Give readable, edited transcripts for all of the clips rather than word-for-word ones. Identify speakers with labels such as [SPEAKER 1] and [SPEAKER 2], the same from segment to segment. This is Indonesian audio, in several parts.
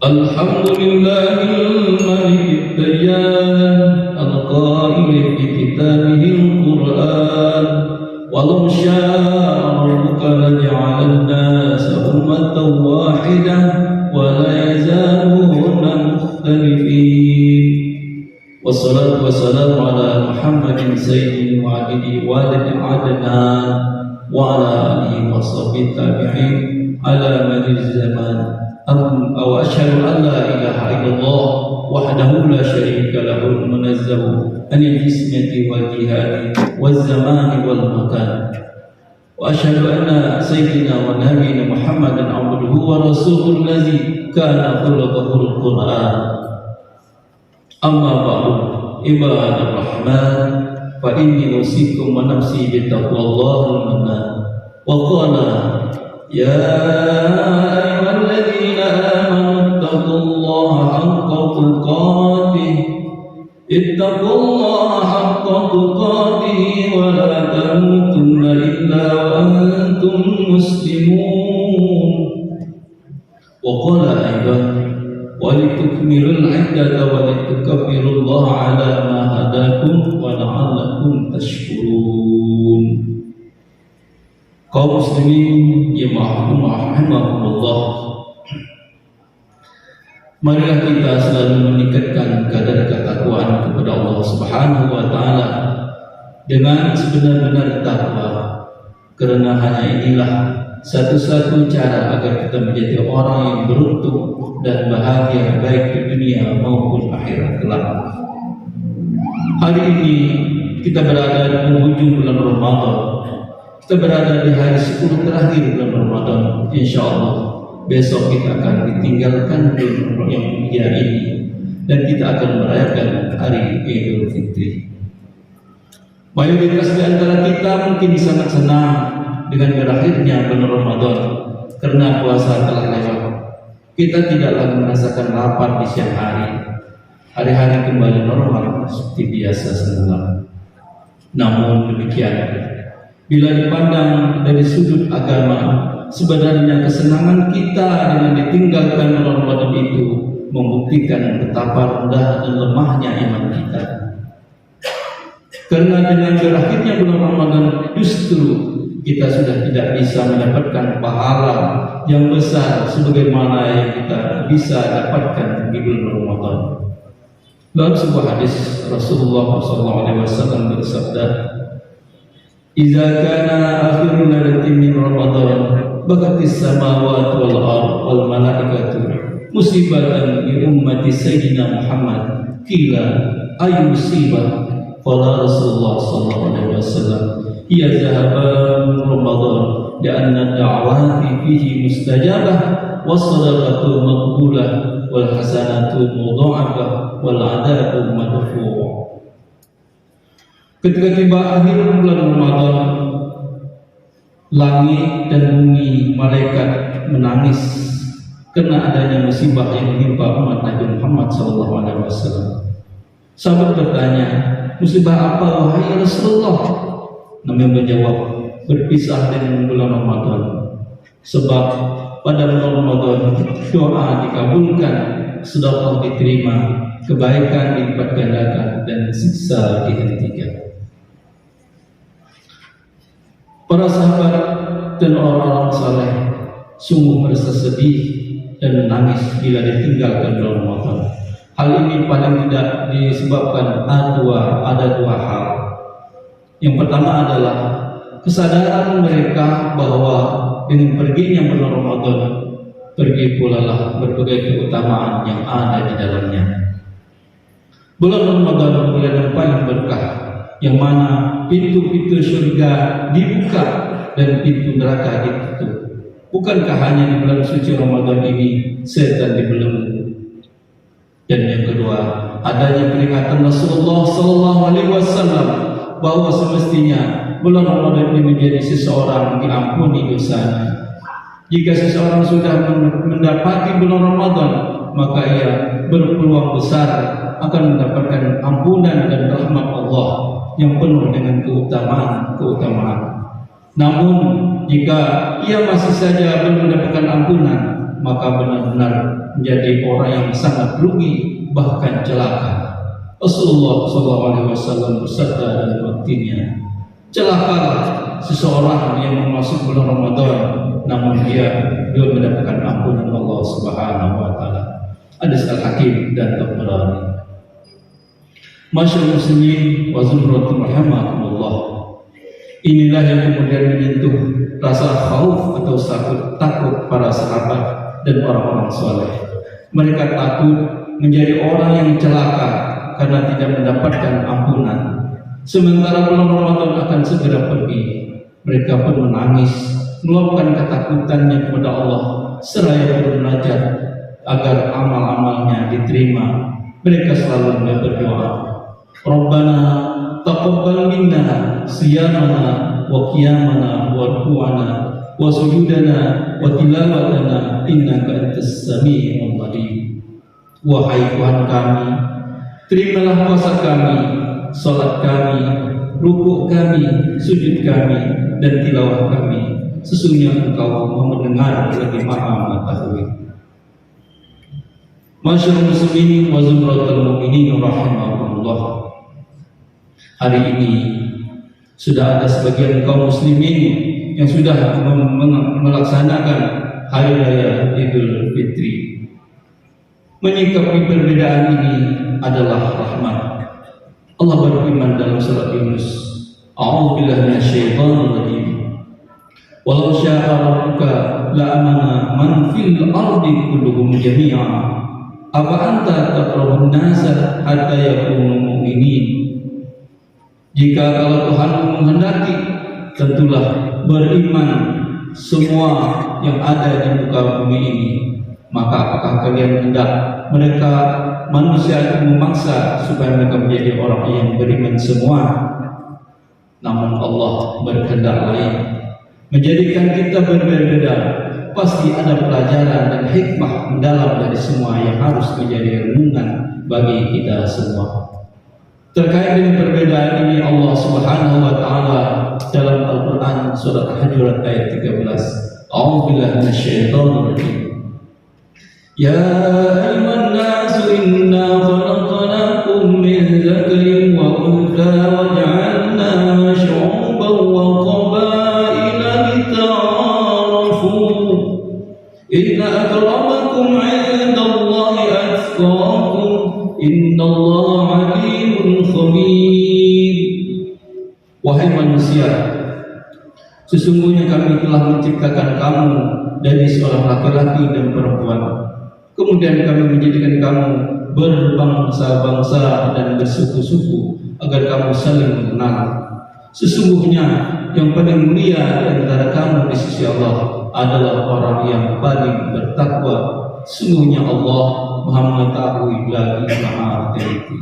[SPEAKER 1] الحمد لله الملك الديان القائل في كتابه القرآن ولو شاء ربك لجعل الناس أمة واحدة ولا يزالون مختلفين والصلاة والسلام على محمد سيد الوالد والد عدنان وعلى آله وصحبه التابعين على مدى الزمان وأشهد أن لا إله إلا الله وحده لا شريك له المنزه عن الجسمة والجهاد والزمان والمكان وأشهد أن سيدنا ونبينا محمدا عبده ورسوله الذي كان خلقه القرآن أما بعد عباد الرحمن فإني أوصيكم ونفسي بتقوى الله المنان وقال يا أيها الذين آمنوا اتقوا الله حق تقاته ولا تموتن إلا وأنتم مسلمون وقال أيضا ولتكملوا العدة ولتكبروا الله على ما هداكم ولعلكم تشكرون. Kaum muslimin yang rahimahumullah, marilah kita selalu meningkatkan kadar ketakwaan kepada Allah Subhanahu wa taala dengan sebenar-benar takwa, karena hanya inilah satu-satu cara agar kita menjadi orang yang beruntung dan bahagia baik di dunia maupun akhirat kelak. Hari ini kita berada di penghujung bulan Ramadan. Kita berada di hari 10 terakhir bulan Ramadan. Insyaallah besok kita akan ditinggalkan bulan yang mulia ini dan kita akan merayakan hari Idul Fitri. Mayoritas di antara kita mungkin sangat senang dengan berakhirnya bulan Ramadan karena puasa telah lewat. Kita tidak lagi merasakan lapar di siang hari. Hari-hari kembali normal seperti biasa semula. Namun demikian, bila dipandang dari sudut agama, sebenarnya kesenangan kita dengan ditinggalkan Ramadan itu membuktikan betapa rendah dan lemahnya iman kita. Karena dengan berakhirnya bulan Ramadan justru kita sudah tidak bisa mendapatkan pahala yang besar sebagaimana yang kita bisa dapatkan di bulan Ramadan. Dalam sebuah hadis Rasulullah SAW bersabda, "Idza kana akhirul lailatin min Ramadan, bakatis samawati wal ardh wal malaikatu musibatan bi ummati sayyidina Muhammad." Qila ayu musibah? Qala Rasulullah SAW, "Hiya zahaban Ramadan li'anna da'wati fihi mustajabah was sadaqatu maqbulah wal hasanatu mudha'afah wal 'adabu madfu'." Ketika tiba akhir bulan Ramadan, langit dan bumi malaikat menangis karena adanya musibah yang menimpa umat Nabi Muhammad SAW. Sahabat bertanya, "Musibah apa wahai Rasulullah?" Nabi menjawab, "Berpisah dengan bulan Ramadan. Sebab pada bulan Ramadan doa dikabulkan, sedekah diterima, kebaikan dilipat gandakan dan siksa dihentikan." Para sahabat dan orang-orang saleh sungguh merasa sedih dan menangis bila ditinggalkan bulan Ramadan. Hal ini paling tidak disebabkan ada dua hal. Yang pertama adalah kesadaran mereka bahwa dengan perginya bulan Ramadan, pergi pula lah berbagai keutamaan yang ada di dalamnya. Bulan Ramadan bulan yang paling berkah, yang mana pintu-pintu surga dibuka dan pintu neraka ditutup. Bukankah hanya di bulan suci Ramadan ini setan dibelenggu? Dan yang kedua, adanya peringatan Rasulullah SAW bahwa semestinya bulan Ramadan ini menjadi seseorang diampuni dosanya. Jika seseorang sudah mendapati bulan Ramadan, maka ia berpeluang besar akan mendapatkan ampunan dan rahmat Allah yang penuh dengan keutamaan. Namun jika ia masih saja belum mendapatkan ampunan, maka benar-benar menjadi orang yang sangat rugi, bahkan celaka. Rasulullah SAW bersabda dalam waktunya, celakalah seseorang yang memasuki bulan Ramadan namun dia belum mendapatkan ampunan Allah Subhanahu wa taala. Hadis Al-Hakim dan Tabrani. Masyaallah muslimin wa zumratul rahimakumullah. Inilah yang kemudian menyentuh rasa khauf atau takut para sahabat dan orang-orang saleh. Mereka takut menjadi orang yang celaka karena tidak mendapatkan ampunan. Sementara bulan Ramadan akan segera pergi, mereka pun menangis, meluapkan ketakutannya kepada Allah, seraya bermunajat agar amal-amalnya diterima. Mereka selalu berdoa, Rabbana taqabbal minna siyamana wa qiyamana wa ruku'ana wa sujudana wa tilawatana innaka antas sami'ul alim. Wahai Tuhan kami, terimalah puasa kami, salat kami, rukuk kami, sujud kami, dan tilawah kami. Sesungguhnya Engkau mendengar lagi Maha mengetahui. Masyaallah muslimin wa zumratul mu'minin rahimakumullah. Hari ini sudah ada sebagian kaum muslimin yang sudah melaksanakan hari raya Idul Fitri. Menyikapi perbedaan ini adalah rahmat. Allah berfirman dalam surat Yunus, A'udzubillahi minasyaitonir rajim. Walau syaa rabbuka la'amana man fil ardi kulluhum jami'a. Apa anta taqrabun nasa hatta yakunu mu'minin. Jika kalau Tuhan menghendaki, tentulah beriman semua yang ada di muka bumi ini. Maka apakah kalian hendak mereka manusia itu memaksa supaya mereka menjadi orang yang beriman semua? Namun Allah berkehendak lain, menjadikan kita berbeda-beda. Pasti ada pelajaran dan hikmah mendalam dari semua yang harus menjadi renungan bagi kita semua. Terkait dengan perbedaan ini, Allah Subhanahu wa taala dalam Al-Qur'an surat Al-Hujurat ayat 13, A'udzubillahi minasyaitonir rajim. Ya ayyuhan nasu inna khalaqnakum min dzakarin wa untha wa ja'alna syu'uban wa qabaila lita'arafu. Inna akramakum 'indallahi atqakum. Innallaha 'alimun khabir. Wahai manusia, sesungguhnya kami telah menciptakan kamu dari seorang laki-laki dan perempuan. Kemudian kami menjadikan kamu berbangsa-bangsa dan bersuku-suku agar kamu saling mengenal. Sesungguhnya yang paling mulia di antara kamu di sisi Allah adalah orang yang paling bertakwa. Sesungguhnya Allah Maha mengetahui lagi Maha teliti.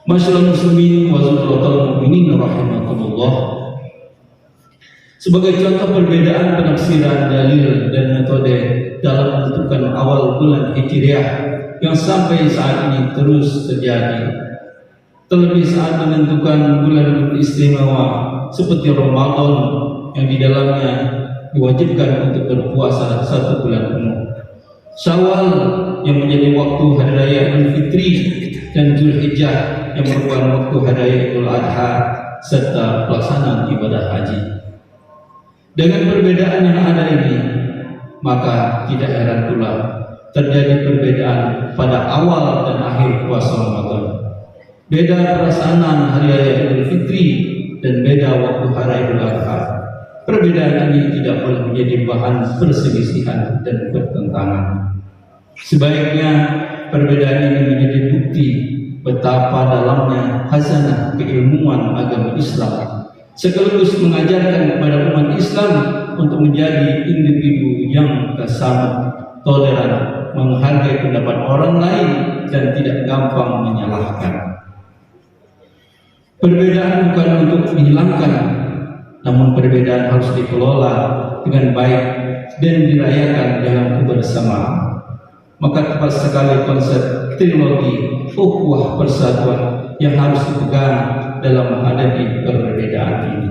[SPEAKER 1] Masyaallah muslimin wa zumratul mu'minin rahimakumullah. Sebagai contoh perbedaan penafsiran dalil dan metode dalam menentukan awal bulan Hijriah yang sampai saat ini terus terjadi. Terlebih saat menentukan bulan istimewa seperti Ramadan yang di dalamnya diwajibkan untuk berpuasa 1 bulan penuh. Syawal yang menjadi waktu hari raya Idul Fitri dan Zulhijjah yang merupakan waktu hari raya Idul Adha serta pelaksanaan ibadah haji. Dengan perbedaan yang ada ini, maka tidak heran pula terjadi perbedaan pada awal dan akhir puasa Ramadan. Beda perasaan hari raya Idul Fitri dan beda waktu hari Idul Adha. Perbedaan ini tidak boleh menjadi bahan perselisihan dan pertentangan. Sebaiknya perbedaan ini menjadi bukti betapa dalamnya khazanah keilmuan agama Islam, sekaligus mengajarkan kepada umat Islam untuk menjadi individu yang tasamuh, toleran, menghargai pendapat orang lain dan tidak gampang menyalahkan. Perbedaan bukan untuk dihilangkan, namun perbedaan harus dikelola dengan baik dan dirayakan dalam kebersamaan. Maka tepat sekali konsep trilogi ukhuwah persatuan yang harus dipegang dalam menghadapi perbedaan ini.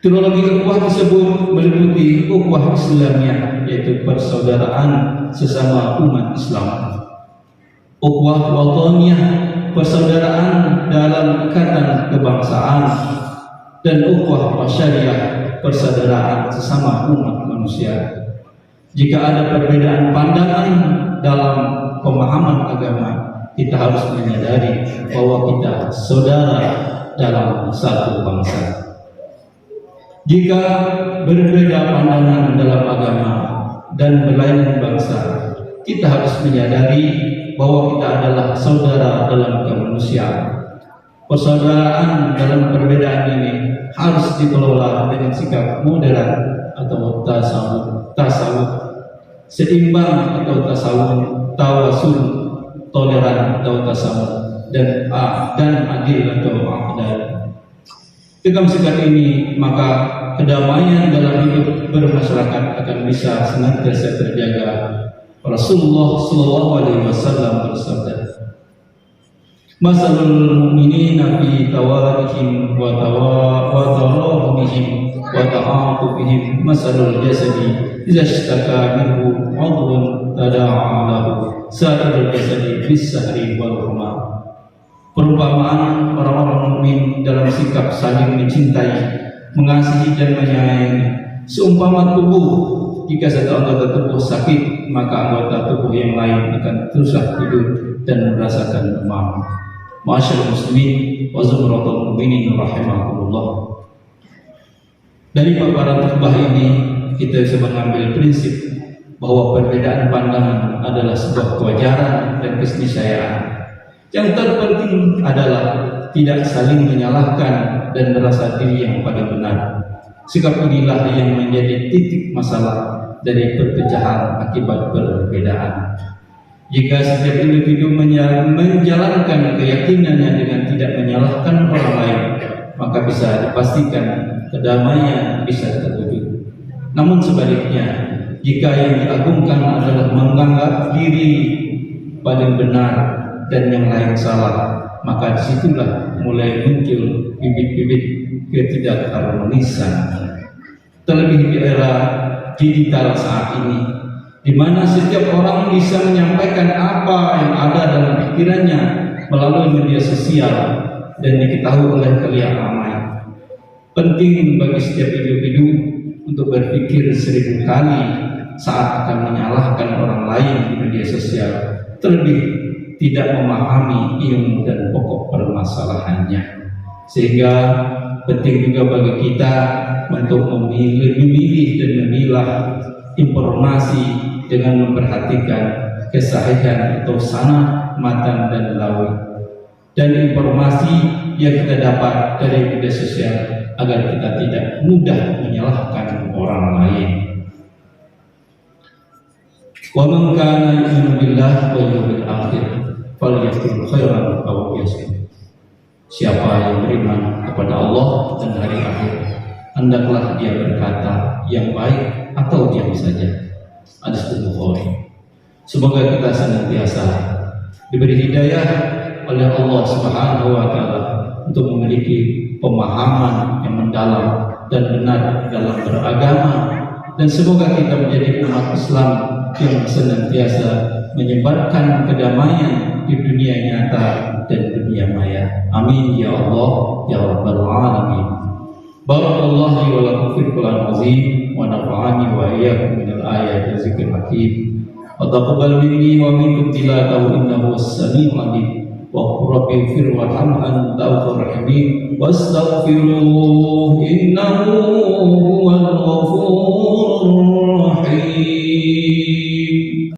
[SPEAKER 1] Trilogi ukhuwah tersebut meliputi ukhuwah Islamiyah, yaitu persaudaraan sesama umat Islam. Ukhuwah wataniyah, persaudaraan dalam ikatan kebangsaan, dan ukhuwah basyariah, persaudaraan sesama umat manusia. Jika ada perbedaan pandangan dalam pemahaman agama, kita harus menyadari bahwa kita saudara dalam satu bangsa. Jika berbeda pandangan dalam agama dan berlainan bangsa, kita harus menyadari bahwa kita adalah saudara dalam kemanusiaan. Persaudaraan dalam perbedaan ini harus dikelola dengan sikap moderat atau tasawuf, seimbang atau tawasul, toleran atau tasawuf, dan adil atau adil. Dengan sikap ini, maka kedamaian dalam hidup bermasyarakat akan bisa senantiasa terjaga. Rasulullah SAW bersabda, "Masalul mu'minina fi tawadihim wa tarahumihim wa ta'atufihim masalul jasadi idza ishtaka minhu 'udwun tada'a lahu sa'irul jasadi bis-sahri wal huma." Perumpamaan orang-orang mukmin dalam sikap saling mencintai, mengasihi dan menyayangi seumpama tubuh. Jika satu anggota tubuh sakit, maka anggota tubuh yang lain akan terus hidup dan merasakan demam. Ma'asyiral muslimin wa zumratul mu'minin rahimakumullah. Dari paparan khutbah ini kita bisa mengambil prinsip bahwa perbedaan pandangan adalah sebuah kewajaran dan keniscayaan. Yang terpenting adalah tidak saling menyalahkan dan merasa diri yang paling benar. Sikap inilah yang menjadi titik masalah dari perpecahan akibat perbedaan. Jika setiap individu menjalankan keyakinannya dengan tidak menyalahkan orang lain, maka bisa dipastikan kedamaian bisa terwujud. Namun sebaliknya, jika yang diagungkan adalah menganggap diri paling benar dan yang lain salah, maka disitulah mulai muncul bibit-bibit ketidakharmonisan. Terlebih di era digital saat ini, di mana setiap orang bisa menyampaikan apa yang ada dalam pikirannya melalui media sosial dan diketahui oleh khalayak ramai. Penting bagi setiap individu untuk berpikir 1000 kali saat akan menyalahkan orang lain di media sosial, terlebih tidak memahami ilmu dan pokok permasalahannya. Sehingga penting juga bagi kita untuk memilih dan memilah informasi dengan memperhatikan kesahihan atau sanad, matan dan rawi, dan informasi yang kita dapat dari media sosial agar kita tidak mudah menyalahkan orang lain. Wa man kana yu'minu billahi wal yawmil akhir falyakul khairan aw liyasmut. Siapa yang beriman kepada Allah dan hari akhir, hendaklah dia berkata yang baik atau diam saja. Hadis Bukhari. Semoga kita senantiasa diberi hidayah oleh Allah Subhanahu wa taala untuk memiliki pemahaman yang mendalam dan benar dalam beragama, dan semoga kita menjadi umat Islam yang senantiasa menyebarkan kedamaian di dunia nyata dan dunia maya. Amin ya Allah ya rabbal alamin. Barakallahu wa lakum fil Qur'an azim wa nafa'ani wa iyyakum minal ayati zikril hakim. Wa taqabbal minni wa minkum tilawatahu innahu was-sami'ul 'alim. Wa rabbi fir warham anta ghafurur rahim wastaghfiruhu innahu huwal ghafurur rahim.